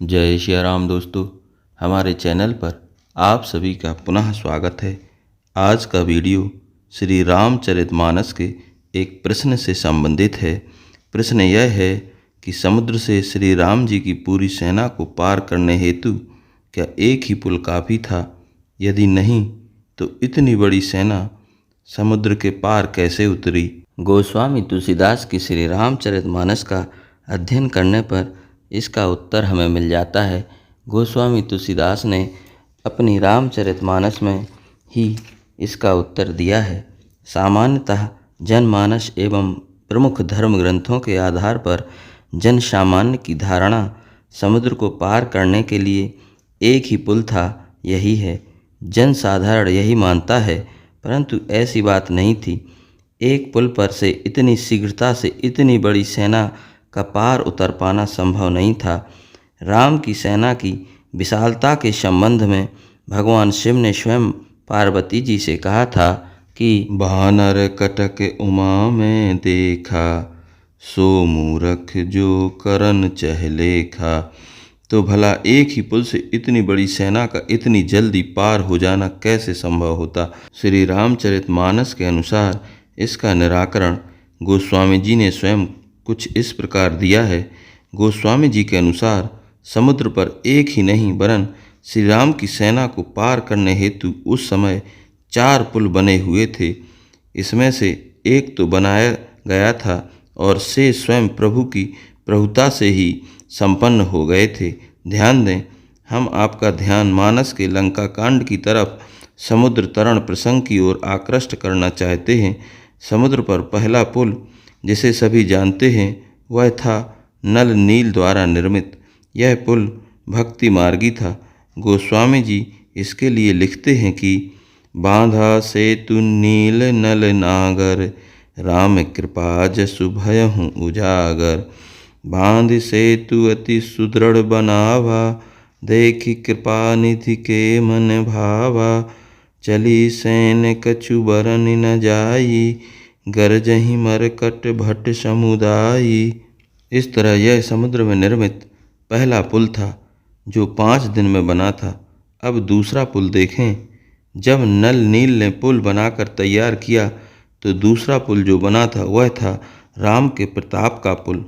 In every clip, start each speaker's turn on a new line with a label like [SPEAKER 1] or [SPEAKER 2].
[SPEAKER 1] जय श्री राम दोस्तों, हमारे चैनल पर आप सभी का पुनः स्वागत है। आज का वीडियो श्री रामचरितमानस के एक प्रश्न से संबंधित है। प्रश्न यह है कि समुद्र से श्री राम जी की पूरी सेना को पार करने हेतु क्या एक ही पुल काफ़ी था? यदि नहीं तो इतनी बड़ी सेना समुद्र के पार कैसे उतरी? गोस्वामी तुलसीदास की श्री रामचरितमानस का अध्ययन करने पर इसका उत्तर हमें मिल जाता है। गोस्वामी तुलसीदास ने अपनी रामचरितमानस में ही इसका उत्तर दिया है। सामान्यतः जनमानस एवं प्रमुख धर्म ग्रंथों के आधार पर जन सामान्य की धारणा समुद्र को पार करने के लिए एक ही पुल था, यही है। जन साधारण यही मानता है, परंतु ऐसी बात नहीं थी। एक पुल पर से इतनी शीघ्रता से इतनी बड़ी सेना का पार उतर पाना संभव नहीं था। राम की सेना की विशालता के संबंध में भगवान शिव ने स्वयं पार्वती जी से कहा था कि
[SPEAKER 2] भानर कटक उमा में देखा, सो मूरख जो करन चहलेखा। तो भला एक ही पुल से इतनी बड़ी सेना का इतनी जल्दी पार हो जाना कैसे संभव होता? श्री रामचरितमानस के अनुसार इसका निराकरण गोस्वामी जी ने स्वयं कुछ इस प्रकार दिया है। गोस्वामी जी के अनुसार समुद्र पर एक ही नहीं वरन श्री राम की सेना को पार करने हेतु उस समय 4 पुल बने हुए थे। इसमें से एक तो बनाया गया था और से स्वयं प्रभु की प्रभुता से ही संपन्न हो गए थे। ध्यान दें, हम आपका ध्यान मानस के लंका कांड की तरफ समुद्र तरण प्रसंग की ओर आकृष्ट करना चाहते हैं। समुद्र पर पहला पुल, जिसे सभी जानते हैं, वह था नल नील द्वारा निर्मित। यह पुल भक्ति मार्गी था। गोस्वामी जी इसके लिए लिखते हैं कि बांधा सेतु नील नल नागर, राम कृपा जसु भयहु उजागर। बांध सेतु अति सुदृढ़ बनावा, देखि कृपा निधि के मन भावा। चली सैन कछु बरन न जाई, गरजहि मरकट भट समुदायी। इस तरह यह समुद्र में निर्मित पहला पुल था जो 5 दिन में बना था। अब दूसरा पुल देखें। जब नल नील ने पुल बनाकर तैयार किया तो दूसरा पुल जो बना था वह था राम के प्रताप का पुल।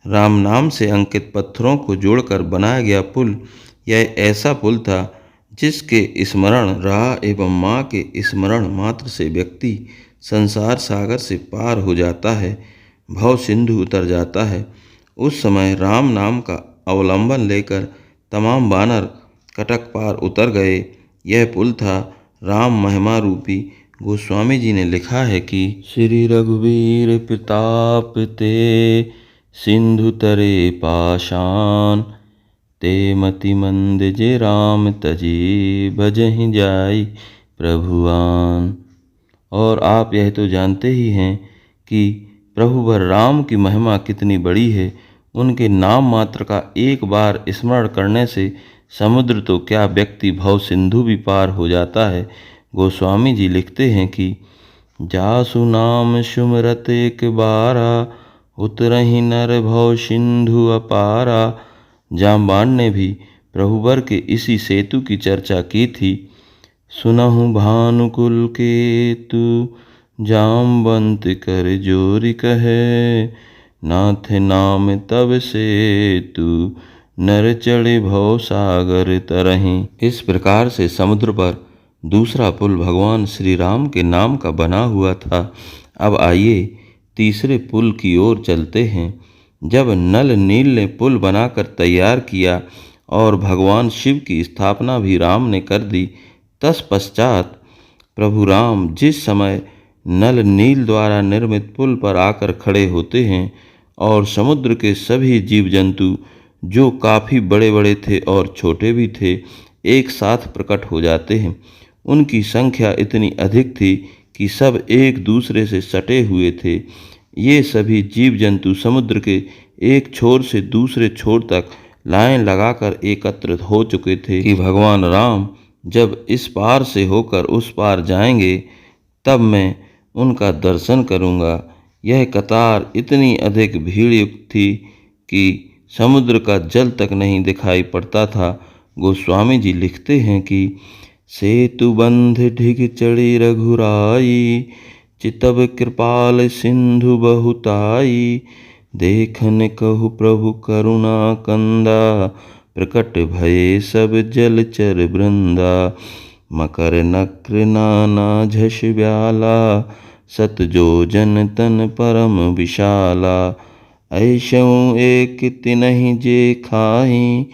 [SPEAKER 2] राम नाम से अंकित पत्थरों को जोड़कर बनाया गया पुल यह ऐसा पुल था जिसके स्मरण राह एवं माँ के स्मरण मात्र से व्यक्ति संसार सागर से पार हो जाता है, भव सिंधु उतर जाता है। उस समय राम नाम का अवलंबन लेकर तमाम वानर कटक पार उतर गए। यह पुल था राम महिमा रूपी। गोस्वामी जी ने लिखा है कि
[SPEAKER 1] श्री रघुवीर प्रताप ते सिंधु तरे पाषाण, ते मति मंद जे राम तजी भजहि जाई प्रभुआन। और आप यह तो जानते ही हैं कि प्रभुवर राम की महिमा कितनी बड़ी है। उनके नाम मात्र का एक बार स्मरण करने से समुद्र तो क्या व्यक्ति भव सिंधु भी पार हो जाता है। गोस्वामी जी लिखते हैं कि जासु नाम सुमरत एक बारा, उतरहि नर भव सिंधु अपारा। जाम्बान ने भी प्रभुवर के इसी सेतु की चर्चा की थी। सुनहु भानुकुल के तू, जामवंत कर जोरि कहे। नाथ नाम तब से तू, नर चढ़े भव सागर तरहि। इस प्रकार से समुद्र पर दूसरा पुल भगवान श्री राम के नाम का बना हुआ था। अब आइए तीसरे पुल की ओर चलते हैं। जब नल नील ने पुल बनाकर तैयार किया और भगवान शिव की स्थापना भी राम ने कर दी, तत्पश्चात प्रभु राम जिस समय नल नील द्वारा निर्मित पुल पर आकर खड़े होते हैं और समुद्र के सभी जीव जंतु जो काफ़ी बड़े बड़े थे और छोटे भी थे एक साथ प्रकट हो जाते हैं। उनकी संख्या इतनी अधिक थी कि सब एक दूसरे से सटे हुए थे। ये सभी जीव जंतु समुद्र के एक छोर से दूसरे छोर तक लाइन लगाकर एकत्रित हो चुके थे कि भगवान राम जब इस पार से होकर उस पार जाएंगे तब मैं उनका दर्शन करूंगा। यह कतार इतनी अधिक भीड़ युक्त थी कि
[SPEAKER 2] समुद्र का जल तक नहीं दिखाई पड़ता था। गोस्वामी जी लिखते हैं कि सेतु बंध ढिग चढ़ी रघुराई, चितब कृपाल सिंधु बहुताई, देखन कहु प्रभु करुणा कंदा, प्रकट भये सब जलचर वृंदा, मकर नक्र नाना झष व्याला, सत जो जन तन परम विशाला, ऐसों एक तिनहि जे खाही,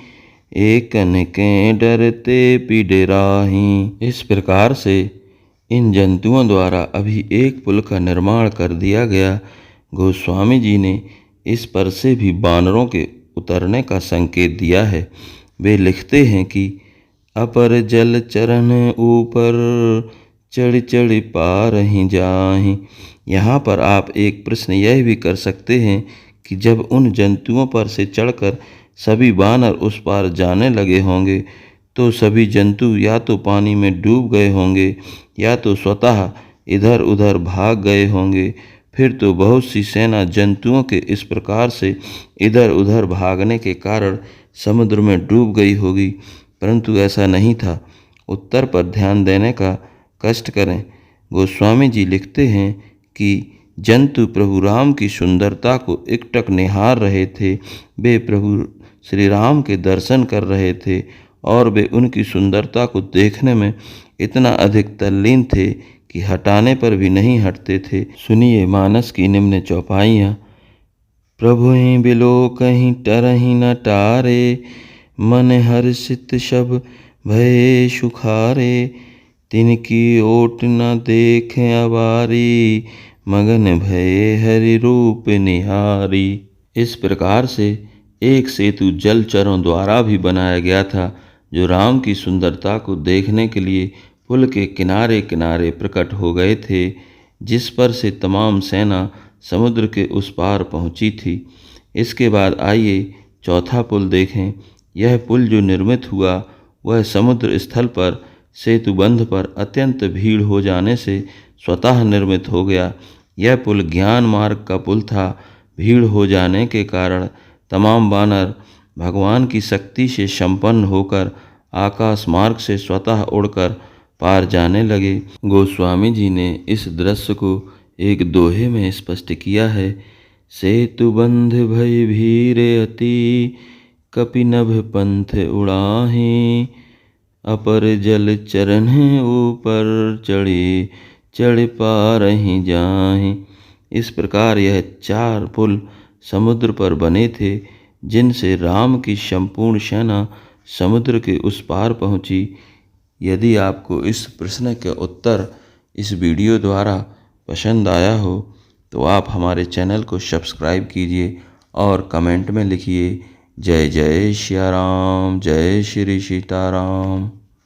[SPEAKER 2] एकन के डरते पिडराही। इस प्रकार से इन जंतुओं द्वारा अभी एक पुल का निर्माण कर दिया गया। गोस्वामी जी ने इस पर से भी बानरों के उतरने का संकेत दिया है। वे लिखते हैं कि अपर जल चरण ऊपर, चढ़ चढ़ पारहि जाहि। यहाँ पर आप एक प्रश्न यह भी कर सकते हैं कि जब उन जंतुओं पर से चढ़कर सभी बानर उस पार जाने लगे होंगे तो सभी जंतु या तो पानी में डूब गए होंगे या तो स्वतः इधर उधर भाग गए होंगे। फिर तो बहुत सी सेना जंतुओं के इस प्रकार से इधर उधर भागने के कारण समुद्र में डूब गई होगी, परंतु ऐसा नहीं था। उत्तर पर ध्यान देने का कष्ट करें। गोस्वामी जी लिखते हैं कि जंतु प्रभु राम की सुंदरता को एकटक निहार रहे थे। वे प्रभु श्री राम के दर्शन कर रहे थे और वे उनकी सुंदरता को देखने में इतना अधिक तल्लीन थे कि हटाने पर भी नहीं हटते थे। सुनिए मानस की निम्न चौपाइयाँ। प्रभु ही बिलो कहीं टरही न टारे, मन हर्षित शब भये सुखारे, तिनकी ओट न देखें अबारी, मगन भये हरि रूप निहारी। इस प्रकार से एक सेतु जलचरों द्वारा भी बनाया गया था जो राम की सुंदरता को देखने के लिए पुल के किनारे किनारे प्रकट हो गए थे, जिस पर से तमाम सेना समुद्र के उस पार पहुंची थी। इसके बाद आइए चौथा पुल देखें। यह पुल जो निर्मित हुआ वह समुद्र स्थल पर सेतुबंध पर अत्यंत भीड़ हो जाने से स्वतः निर्मित हो गया। यह पुल ज्ञान मार्ग का पुल था। भीड़ हो जाने के कारण तमाम बानर भगवान की शक्ति से संपन्न होकर आकाश मार्ग से स्वतः उड़कर पार जाने लगे। गोस्वामी जी ने इस दृश्य को एक दोहे में स्पष्ट किया है। सेतुबंध भय भीरे अति, कपिनभ पंथ उड़ाहि, अपर जल चरण ऊपर चढ़े, चढ़ पारहि जाहि। इस प्रकार यह 4 पुल समुद्र पर बने थे जिनसे राम की संपूर्ण सेना समुद्र के उस पार पहुंची। यदि आपको इस प्रश्न के उत्तर इस वीडियो द्वारा पसंद आया हो तो आप हमारे चैनल को सब्सक्राइब कीजिए और कमेंट में लिखिए जय जय सिया राम, जय श्री सीताराम।